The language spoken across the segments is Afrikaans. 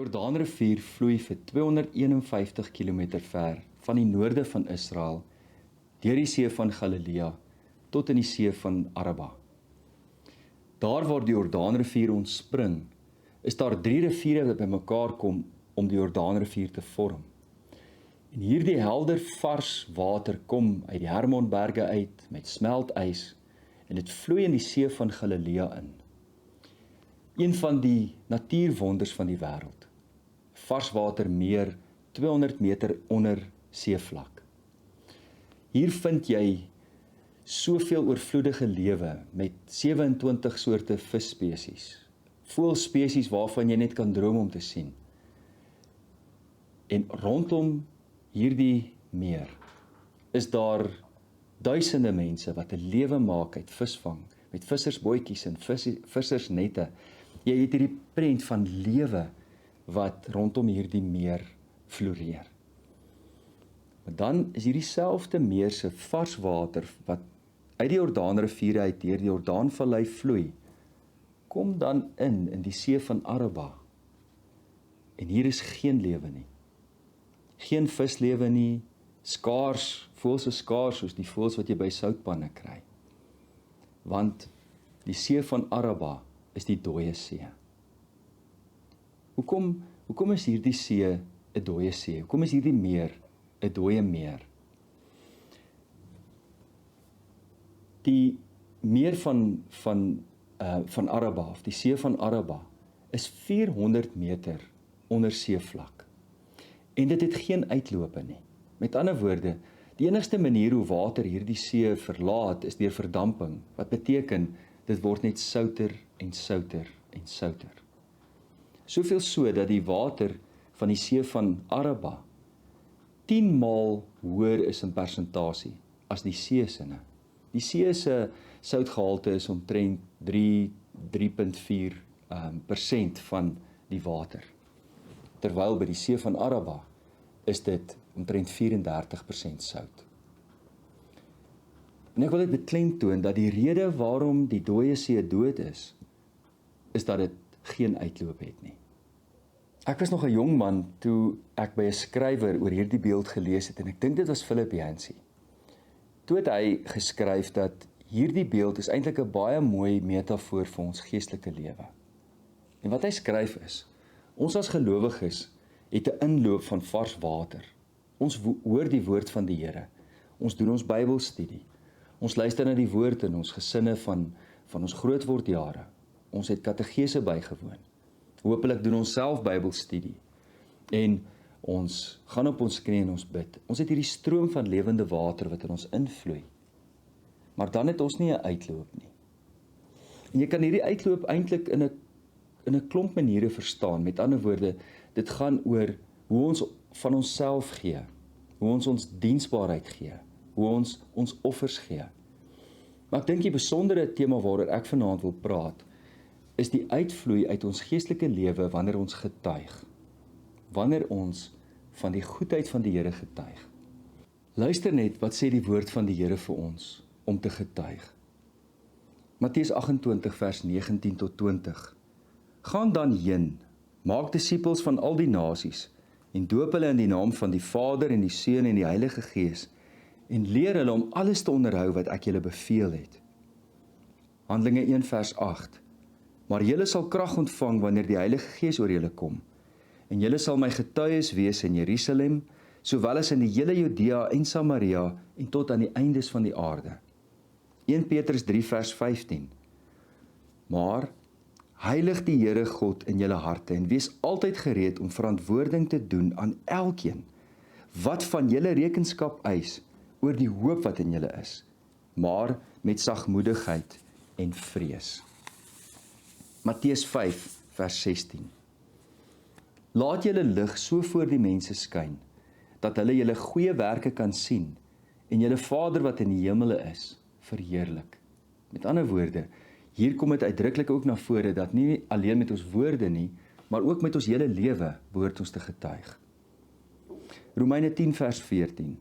Jordaanrivier vloei vir 251 km ver van die noorde van Israel, deur die see van Galilea, tot in die see van Araba. Daar waar die Jordaanrivier ontspring, is daar 3 riviere wat bymekaar kom om die Jordaanrivier te vorm. En hierdie helder vars water kom uit die Hermonberge uit met smeltys en dit vloei in die see van Galilea in. Een van die natuurwonders van die wêreld. Varswatermeer 200 meter onder seevlak. Hier vind jy soveel oorvloedige lewe met 27 soorte visspesies, voëlspesies waarvan jy net kan droom om te sien. En rondom hierdie meer is daar duisende mense wat 'n lewe maak uit visvang, met vissersbootjies en vissersnette. Jy het hierdie prent van lewe wat rondom hierdie meer floreer. Maar dan is hierdie selfde meer se vars water wat uit die Jordaanrivier uit deur die Jordaanvallei vloei, kom dan in die see van Araba. En hier is geen lewe nie. Geen vislewe nie, skaars, voëls is skaars soos die voëls wat jy by soutpanne kry. Want die see van Araba is die dooie see. Hoekom is hierdie see 'n dooie see? Hoekom is hierdie meer 'n dooie meer? Die meer van Araba, of die see van Araba, is 400 meter onder seevlak. En dit het geen uitlope nie. Met ander woorde, die enigste manier hoe water hierdie see verlaat is deur verdamping, wat beteken dit word net souter en souter en souter. Soveel so dat die water van die see van Araba 10 maal hoër is in persentasie as die see sinne. Die see se soutgehalte is omtrent 3,4% van die water. Terwyl by die see van Araba is dit omtrent 34% sout. En ek wil dit beklemtoon dat die rede waarom die dooie see dood is dat dit geen uitloop het nie. Ek was nog 'n jong man toe ek by 'n skrywer oor hierdie beeld gelees het en ek dink dit was Philip Yancey. Toe het hy geskryf dat hierdie beeld is eintlik 'n baie mooi metafoor vir ons geestelike lewe. En wat hy skryf is, ons as gelowiges het 'n inloop van vars water. Ons hoor die woord van die Here. Ons doen ons Bybelstudie. Ons luister na die woord in ons gesinne van ons grootwordjare. Ons het kategese bygewoon. Hoopelik doen ons self Bybelstudie. En ons gaan op ons knieë en ons bid. Ons het hierdie stroom van lewende water wat in ons invloei. Maar dan het ons nie 'n uitloop nie. En jy kan hierdie uitloop eintlik in 'n klomp maniere verstaan. Met ander woorde, dit gaan oor hoe ons van onsself gee, hoe ons diensbaarheid gee, hoe ons offers gee. Maar ek dink die besondere tema waaroor ek vanaand wil praat, is die uitvloei uit ons geestelike lewe wanneer ons getuig. Wanneer ons van die goedheid van die Here getuig. Luister net wat sê die woord van die Here vir ons om te getuig. Matteus 28 vers 19 tot 20. Gaan dan heen, maak disippels van al die nasies en doop hulle in die naam van die Vader en die Seun en die Heilige Gees en leer hulle om alles te onderhou wat ek julle beveel het. Handelinge 1 vers 8. Maar julle sal krag ontvang wanneer die Heilige Gees oor julle kom en julle sal my getuies wees in Jerusalem, sowel as in die hele Judea en Samaria en tot aan die eindes van die aarde. 1 Petrus 3 vers 15. Maar heilig die Here God in julle harte en wees altyd gereed om verantwoording te doen aan elkeen wat van julle rekenskap eis oor die hoop wat in julle is, maar met sagmoedigheid en vrees. Matteus 5 vers 16. Laat julle lig so voor die mense skyn, dat hulle julle goeie werke kan sien en julle Vader wat in die hemele is, verheerlik. Met ander woorde, hier kom dit uitdruklik ook na vore dat nie alleen met ons woorde nie, maar ook met ons hele lewe behoort ons te getuig. Romeine 10 vers 14.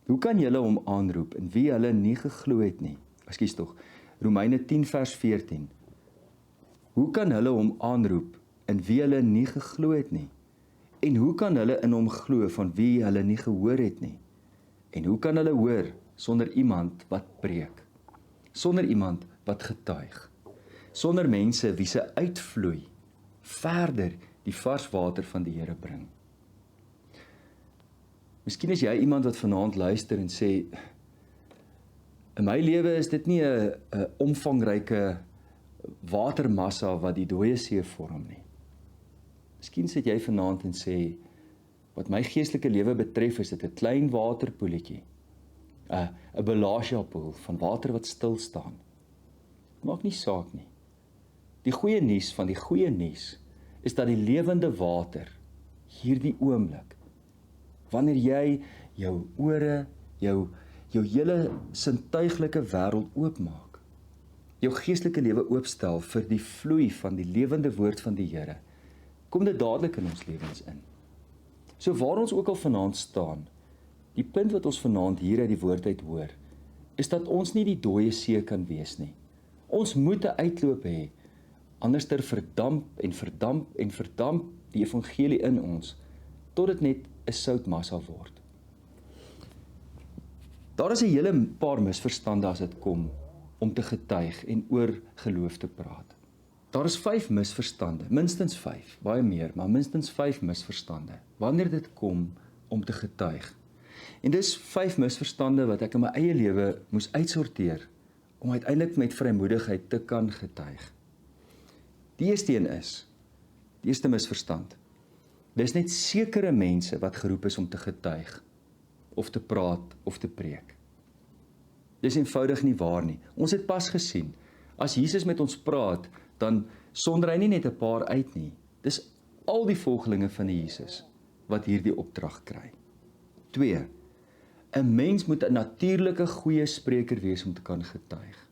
Hoe kan julle hom aanroep in wie hulle nie geglo het nie? Romeine 10 vers 14. Hoe kan hulle hom aanroep in wie hulle nie geglo het nie? En hoe kan hulle in hom glo van wie hulle nie gehoor het nie? En hoe kan hulle hoor sonder iemand wat preek? Sonder iemand wat getuig? Sonder mense wie se uitvloei verder die vars water van die Here bring? Miskien is jy iemand wat vanaand luister en sê, in my lewe is dit nie 'n omvangryke watermassa wat die dooie see vorm nie. Miskien sit jy vanaand en sê, wat my geestelike lewe betref, is dit 'n klein waterpoeltjie, 'n Belasia-poel van water wat stil staan. Maak nie saak nie. Die goeie nuus van die goeie nuus is dat die lewende water hierdie oomblik, wanneer jy jou ore, jou hele sintuiglike wêreld oopmaak, jou geestelike lewe oopstel vir die vloei van die lewende woord van die Here, kom dit dadelik in ons lewens in. So waar ons ook al vanaand staan, die punt wat ons vanaand hier uit die woord uit hoor, is dat ons nie die dooie see kan wees nie. Ons moet 'n uitloop hê, anderster verdamp die evangelie in ons, tot dit net 'n soutmassa word. Daar is 'n hele paar misverstande as dit kom om te getuig en oor geloof te praat. Daar is 5 misverstande, minstens 5, baie meer, maar minstens 5 misverstande, wanneer dit kom om te getuig. En dis 5 misverstande wat ek in my eie lewe moes uitsorteer, om uiteindelik met vrymoedigheid te kan getuig. Die eerste een is, die eerste misverstand, dis net sekere mense wat geroep is om te getuig, of te praat, of te preek. Dis eenvoudig nie waar nie. Ons het pas gesien, as Jesus met ons praat, dan sonder hy nie net 'n paar uit nie. Dis al die volgelinge van die Jesus wat hierdie opdrag kry. 2. 'n Mens moet 'n natuurlike goeie spreker wees om te kan getuig.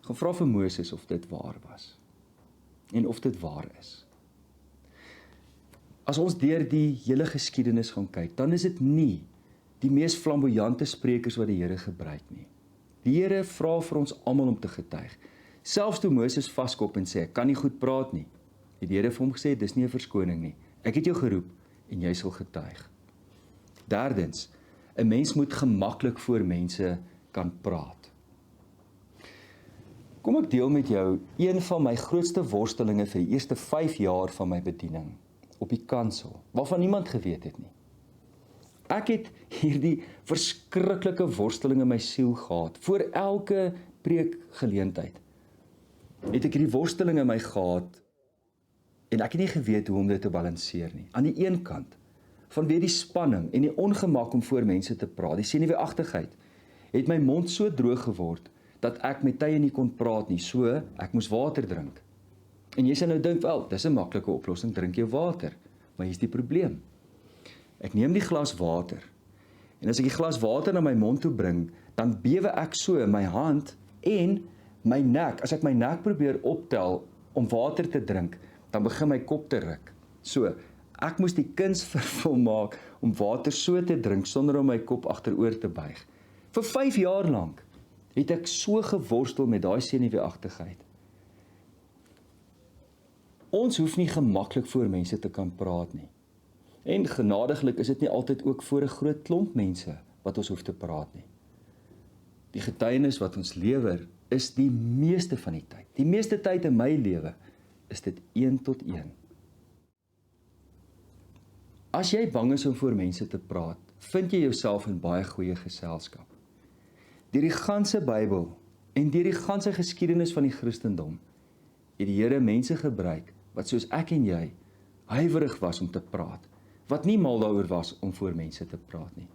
Gaan vra vir Moses of dit waar was en of dit waar is. As ons deur die hele geskiedenis gaan kyk, dan is dit nie die mees flamboyante sprekers wat die Here gebruik nie. Die Here vra vir ons almal om te getuig. Selfs toe Moses vaskop en sê, ek kan nie goed praat nie, het die Here vir hom gesê, dis nie 'n verskoning nie. Ek het jou geroep en jy sal getuig. Derdens, 'n mens moet gemaklik voor mense kan praat. Kom ek deel met jou een van my grootste worstelinge vir die eerste 5 jaar van my bediening op die kansel, waarvan niemand geweet het nie. Ek het hierdie verskriklike worsteling in my siel gehad. Voor elke preekgeleentheid het ek hierdie worsteling in my gehad en ek het nie geweet hoe om dit te balanseer nie. Aan die een kant, vanweë die spanning en die ongemak om voor mense te praat, die senuweeagtigheid, het my mond so droog geword, dat ek met tye nie kon praat nie, so ek moes water drink. En jy sal nou dink, wel, dis 'n maklike oplossing, drink jou water. Maar hier's die probleem. Ek neem die glas water, en as ek die glas water na my mond toe bring, dan bewe ek so in my hand en my nek. As ek my nek probeer optel om water te drink, dan begin my kop te ruk. So, ek moes die kuns vervolmaak om water so te drink, sonder om my kop agteroor te buig. Vir 5 jaar lank het ek so geworstel met daai senuweeagtigheid. Ons hoef nie gemaklik voor mense te kan praat nie. En genadiglik is dit nie altyd ook voor 'n groot klomp mense wat ons hoef te praat nie. Die getuienis wat ons lewer is die meeste van die tyd. Die meeste tyd in my lewe is dit 1 tot 1. As jy bang is om voor mense te praat, vind jy jouself in baie goeie geselskap. Deur die ganse Bybel en deur die ganse geskiedenis van die Christendom het die Here mense gebruik wat soos ek en jy huiwerig was om te praat, wat nie mal daaroor was om voor mense te praat nie.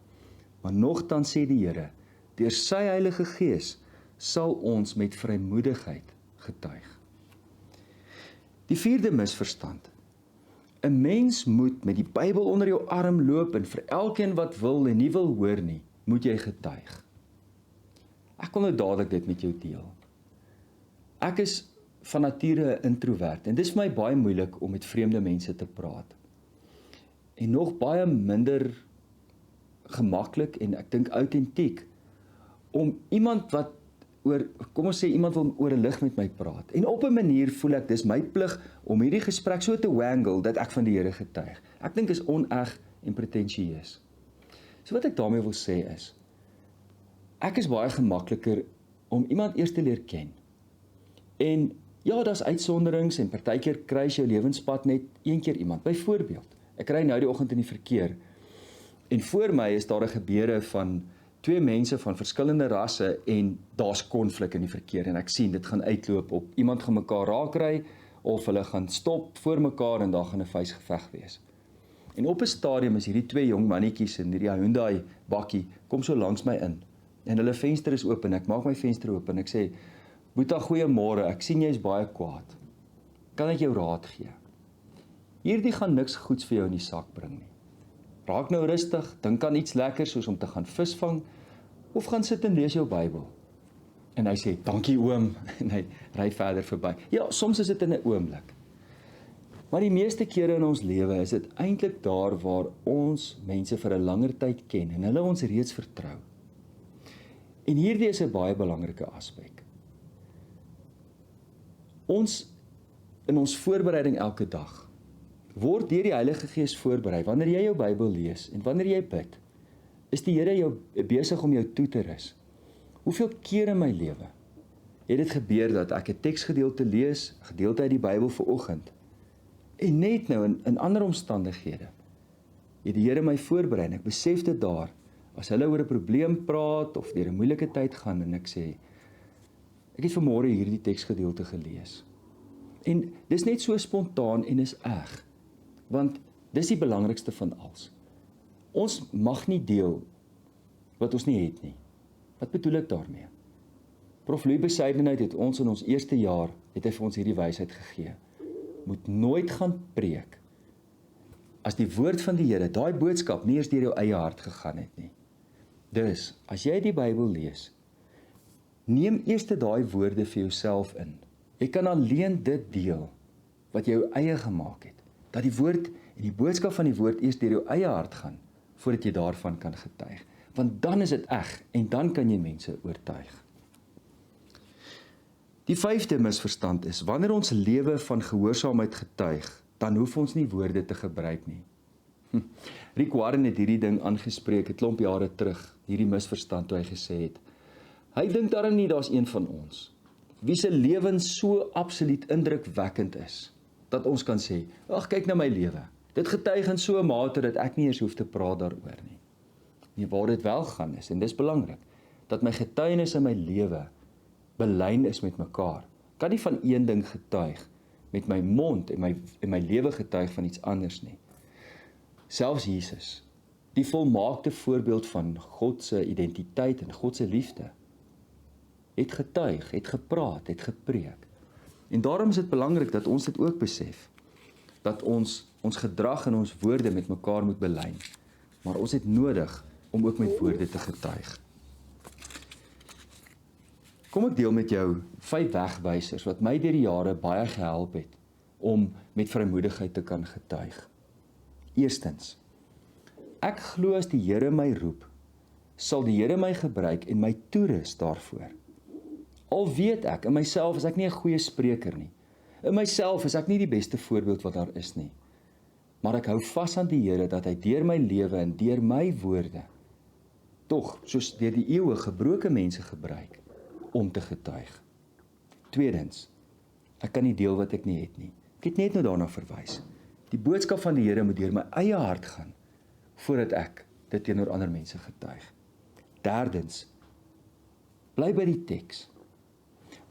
Maar nogtans sê die Here, deur sy Heilige Gees sal ons met vrymoedigheid getuig. Die 4de misverstand. 'n Mens moet met die Bybel onder jou arm loop en vir elkeen wat wil en nie wil hoor nie, moet jy getuig. Ek wil nou dadelik dit met jou deel. Ek is van nature 'n introvert en dit is vir my baie moeilik om met vreemde mense te praat. En nog baie minder gemaklik en ek dink autentiek om iemand wat kom ons sê iemand wil oor 'n lig met my praat. En op 'n manier voel ek dis my plig om hierdie gesprek so te wangle dat ek van die Here getuig. Ek dink is oneg en pretensieus. So wat ek daarmee wil sê is, ek is baie gemakliker om iemand eers te leer ken. En ja, daar's uitsonderings en partykeer kruis jou lewenspad net een keer iemand. Byvoorbeeld, ek ry nou die oggend in die verkeer en voor my is daar 'n gebeure van twee mense van verskillende rasse en daar's konflik in die verkeer en ek sien dit gaan uitloop op iemand gaan mekaar raakry of hulle gaan stop voor mekaar en daar gaan 'n vuisgeveg wees. En op 'n stadium is hierdie twee jong mannetjies in hierdie Hyundai bakkie kom so langs my in en hulle venster is oop en ek maak my venster oop en ek sê, Boeta, goeiemôre, ek sien jy is baie kwaad. Kan ek jou raad gee? Hierdie gaan niks goeds vir jou in die sak bring nie. Raak nou rustig, dink aan iets lekkers soos om te gaan visvang of gaan sit en lees jou Bybel. En hy sê, dankie oom, en hy ry verder verby. Ja, soms is dit in 'n oomblik. Maar die meeste kere in ons lewe is dit eintlik daar waar ons mense vir 'n langer tyd ken en hulle ons reeds vertrou. En hierdie is 'n baie belangrike aspek. Ons in ons voorbereiding elke dag word deur die Heilige Gees voorberei. Wanneer jy jou Bybel lees en wanneer jy bid, is die Here jou besig om jou toe te rus. Hoeveel keer in my lewe het dit gebeur dat ek 'n teksgedeelte lees, 'n gedeelte uit die Bybel vir oggend, en net nou in ander omstandighede het die Here my voorberei en ek besef dit daar, as hulle oor 'n probleem praat of deur 'n moeilike tyd gaan en ek sê, ek het vanmôre hierdie teksgedeelte gelees. En dis net so spontaan en is eg. Want dis die belangrikste van alles. Ons mag nie deel wat ons nie het nie. Wat bedoel ek daarmee? Prof Louis Besuidenhout het ons in ons eerste jaar, het hy vir ons hierdie wysheid gegee. Moet nooit gaan preek as die woord van die Here, daai boodskap nie eers deur jou eie hart gegaan het nie. Dus, as jy die Bybel lees, neem eers daai woorde vir jouself in. Jy kan alleen dit deel wat jou eie gemaak het. Dat die woord en die boodskap van die woord eers deur jou eie hart gaan, voordat jy daarvan kan getuig. Want dan is dit eg, en dan kan jy mense oortuig. Die 5de misverstand is, wanneer ons lewe van gehoorsaamheid getuig, dan hoef ons nie woorde te gebruik nie. Rick Warren het hierdie ding aangespreek, 'n klomp jare terug, hierdie misverstand toe hy gesê het, hy dink daarom nie daar's een van ons, wie se lewens so absoluut indrukwekkend is, dat ons kan sê, ag kyk na my lewe, dit getuig in so 'n mate dat ek nie eers hoef te praat daaroor nie. Nee, waar dit wel gaan is, en dis belangrik, dat my getuienis in my lewe belyn is met mekaar. Kan nie van een ding getuig met my mond en my lewe getuig van iets anders nie. Selfs Jesus, die volmaakte voorbeeld van God se identiteit en God se liefde, het getuig, het gepraat, het gepreek. En daarom is dit belangrik dat ons dit ook besef, dat ons gedrag en ons woorde met mekaar moet belyn. Maar ons het nodig om ook met woorde te getuig. Kom ek deel met jou 5 wegwysers wat my deur die jare baie gehelp het om met vrymoedigheid te kan getuig. Eerstens, ek glo as die Here my roep, sal die Here my gebruik en my toerus daarvoor. Al weet ek, in myself is ek nie 'n goeie spreker nie. In myself is ek nie die beste voorbeeld wat daar is nie. Maar ek hou vas aan die Here dat hy deur my lewe en deur my woorde, tog, soos deur die eeue gebroke mense gebruik, om te getuig. Tweedens, ek kan nie deel wat ek nie het nie. Ek het net nou daarna verwys. Die boodskap van die Here moet deur my eie hart gaan, voordat ek dit teenoor ander mense getuig. Derdens, bly by die teks.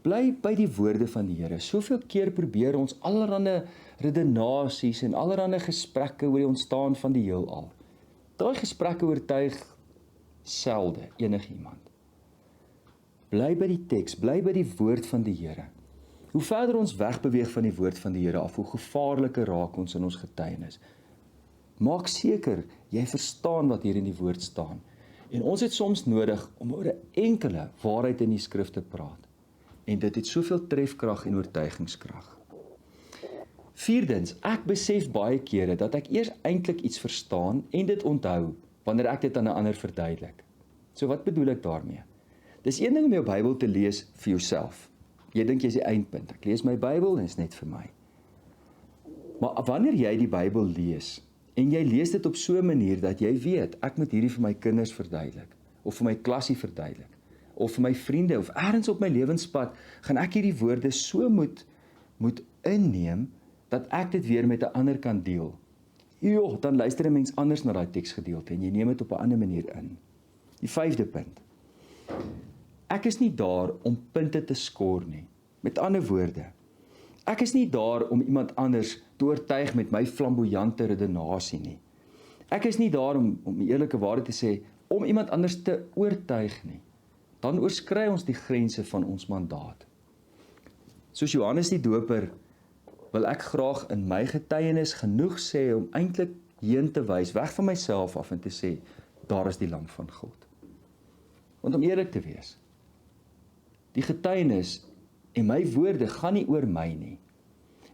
Bly by die woorde van die Here. Soveel keer probeer ons allerlei redenasies en allerlei gesprekke oor die ontstaan van die heelal. Daai gesprekke oortuig selde enigiemand. Bly by die teks, bly by die woord van die Here. Hoe verder ons wegbeweeg van die woord van die Here af, hoe gevaarliker raak ons in ons getuienis. Maak seker, jy verstaan wat hier in die woord staan. En ons het soms nodig om oor 'n enkele waarheid in die skrif te praat. En dit het soveel trefkrag en oortuigingskrag. Vierdens, ek besef baie kere dat ek eers eintlik iets verstaan en dit onthou, wanneer ek dit aan 'n ander verduidelik. So wat bedoel ek daarmee? Dis een ding om jou Bybel te lees vir jouself. Jy dink jy is die eindpunt. Ek lees my Bybel en is net vir my. Maar wanneer jy die Bybel lees, en jy lees dit op so 'n manier dat jy weet, ek moet hierdie vir my kinders verduidelik, of vir my klasie verduidelik, of vir my vriende, of ergens op my lewenspad, gaan ek hierdie woorde so moet inneem, dat ek dit weer met 'n ander kan deel. Dan luister 'n mens anders na daai teksgedeelte, en jy neem dit op 'n ander manier in. Die 5de punt. Ek is nie daar om punte te skoor nie. Met ander woorde, ek is nie daar om iemand anders te oortuig met my flamboyante redenasie nie. Ek is nie daar om die eerlike waarheid te sê, om iemand anders te oortuig nie. Dan oorskry ons die grense van ons mandaat. Soos Johannes die Doper, wil ek graag in my getuienis genoeg sê om eintlik heen te wys, weg van myself af en te sê, daar is die lam van God. Want om eerlik te wees, die getuienis en my woorde gaan nie oor my nie.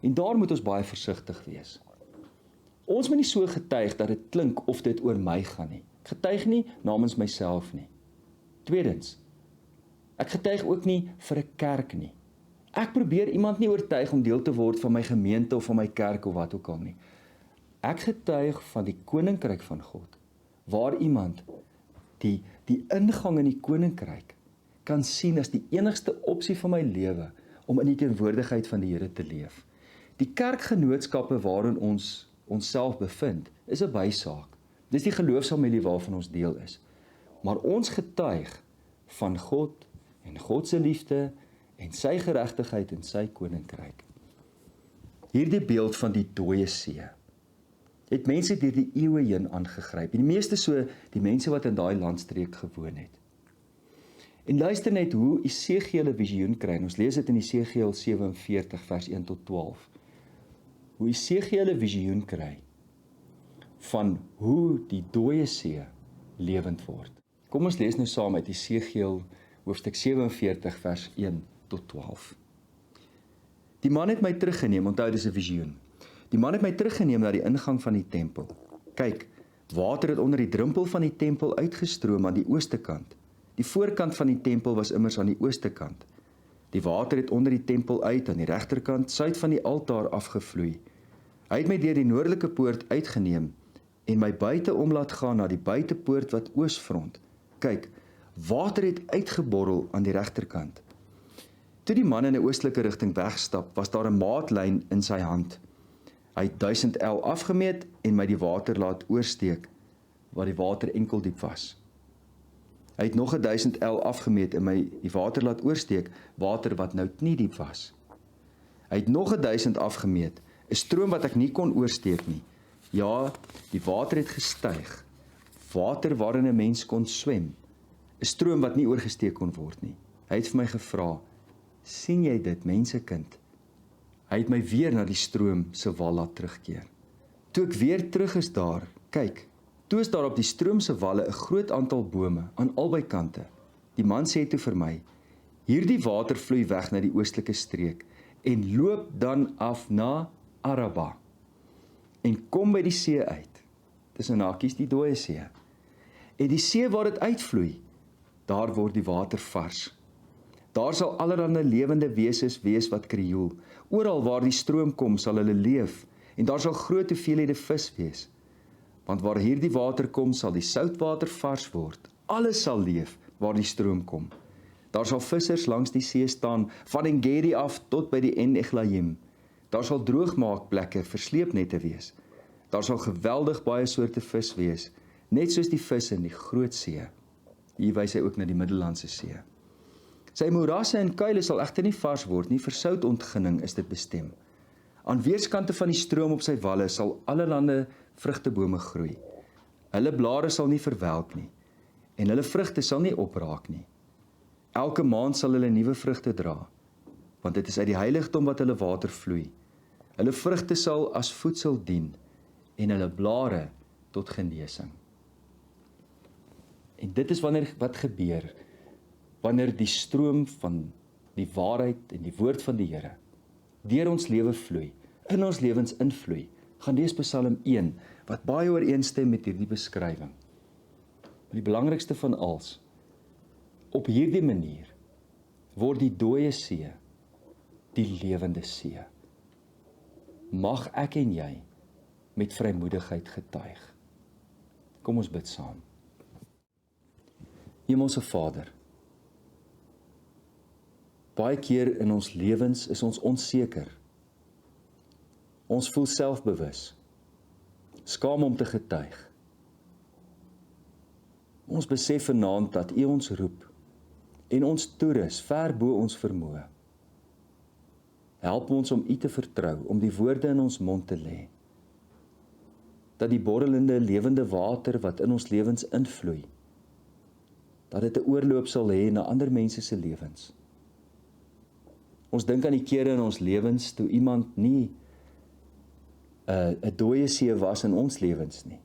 En daar moet ons baie versigtig wees. Ons moet nie so getuig dat dit klink of dit oor my gaan nie. Ek getuig nie namens myself nie. Tweedens, ek getuig ook nie vir 'n kerk nie. Ek probeer iemand nie oortuig om deel te word van my gemeente of van my kerk of wat ook al nie. Ek getuig van die koninkryk van God, waar iemand die ingang in die koninkryk kan sien as die enigste opsie van my lewe om in die teenwoordigheid van die Here te leef. Die kerkgenootskappe waarin ons onsself bevind, is 'n bysaak. Dis die geloofsfamilie waarvan ons deel is. Maar ons getuig van God en God se liefde en sy geregtigheid en sy koninkryk. Hierdie beeld van die dooie see het mense deur die eeue heen aangegryp. En die meeste so die mense wat in daai landstreek gewoon het. En luister net hoe Esegiel 'n visioen kry. Ons lees dit in Esegiel 47 vers 1 tot 12. Hoe Esegiel 'n visioen kry van hoe die dooie see lewend word. Kom ons lees nou saam uit Esegiel hoofstuk 47 vers 1 tot 12. Die man het my teruggeneem, onthou dis 'n visioen. Die man het my teruggeneem na die ingang van die tempel. Kyk, water het onder die drempel van die tempel uitgestroom aan die ooste kant. Die voorkant van die tempel was immers aan die ooste kant. Die water het onder die tempel uit aan die regterkant, suid van die altaar afgevloei. Hy het my deur die noordelike poort uitgeneem en my buite om laat gaan na die buitepoort wat oosfront. Kyk, water het uitgeborrel aan die regterkant. Toe die man in 'n oostelike rigting wegstap, was daar 'n maatlyn in sy hand. Hy het 1000 el afgemeet en my die water laat oorsteek, waar die water enkel diep was. Hy het nog 1000 el afgemeet en my die water laat oorsteek, water wat nou nie diep was. Hy het nog 1000 afgemeet, 'n stroom wat ek nie kon oorsteek nie. Ja, die water het gestyg, water waarin 'n mens kon swem, 'n stroom wat nie oorgesteek kon word nie. Hy het vir my gevra, sien jy dit, mensekind? Hy het my weer na die stroom se wal laat terugkeer. Toe ek weer terug is daar, kyk, toe is daar op die stroom se walle 'n groot aantal bome aan albei kante. Die man sê toe vir my, hierdie water vloei weg na die oostelike streek en loop dan af na Araba en kom by die see uit. Tussen hakies die dooie see. En die see waar dit uitvloei, daar word die water vars. Daar sal allerlei lewende wesens wees wat krioel. Oral waar die stroom kom, sal hulle leef, en daar sal groot hoeveelhede vis wees. Want waar hierdie water kom, sal die soutwater vars word. Alles sal leef waar die stroom kom. Daar sal vissers langs die see staan, van En-Gedi af tot by die En-Eglaim. Daar sal droogmaakplekke vir sleepnette wees. Daar sal geweldig baie soorte vis wees, net soos die vis in die groot see. Hier wys hy ook na die Middellandse See. Sy moerasse en kuile sal egter nie vars word nie, vir soutontginning is dit bestem. Aan weerskante van die stroom op sy walle sal allerlei vrugtebome groei. Hulle blare sal nie verwelk nie, en hulle vrugte sal nie opraak nie. Elke maand sal hulle nuwe vrugte dra, want dit is uit die heiligdom wat hulle water vloei. Hulle vrugte sal as voedsel dien, en hulle blare tot genesing. En dit is wat gebeur, wanneer die stroom van die waarheid en die woord van die Here deur ons lewe vloei, in ons lewens invloei. Gaan lees Psalm 1, wat baie ooreenstem met hierdie beskrywing. Maar die belangrikste van alles, Op hierdie manier word die dooie see die lewende see. Mag ek en jy met vrymoedigheid getuig. Kom ons bid saam. Hemelse Vader, baie keer in ons lewens is ons onseker. Ons voel selfbewus, skaam om te getuig. Ons besef vanaand dat U ons roep en ons toerus ver bo ons vermoë. Help ons om U te vertrou, om die woorde in ons mond te lê, dat die borrelende lewende water wat in ons lewens invloei, dat dit 'n oorloop sal hê na ander mense se lewens. Ons dink aan die kere in ons lewens toe iemand nie 'n dooie see was in ons lewens nie.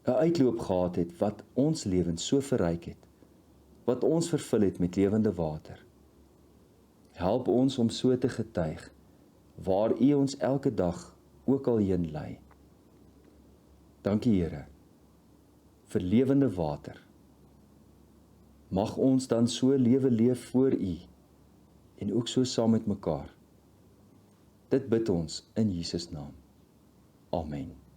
'n Uitloop gehad het wat ons lewens so verryk het, wat ons vervul het met lewende water. Help ons om so te getuig, waar U ons elke dag ook al heen lei. Dankie Here, vir lewende water. Mag ons dan so lewe leef voor U, en ook so saam met mekaar. Dit bid ons in Jesus naam. Amen.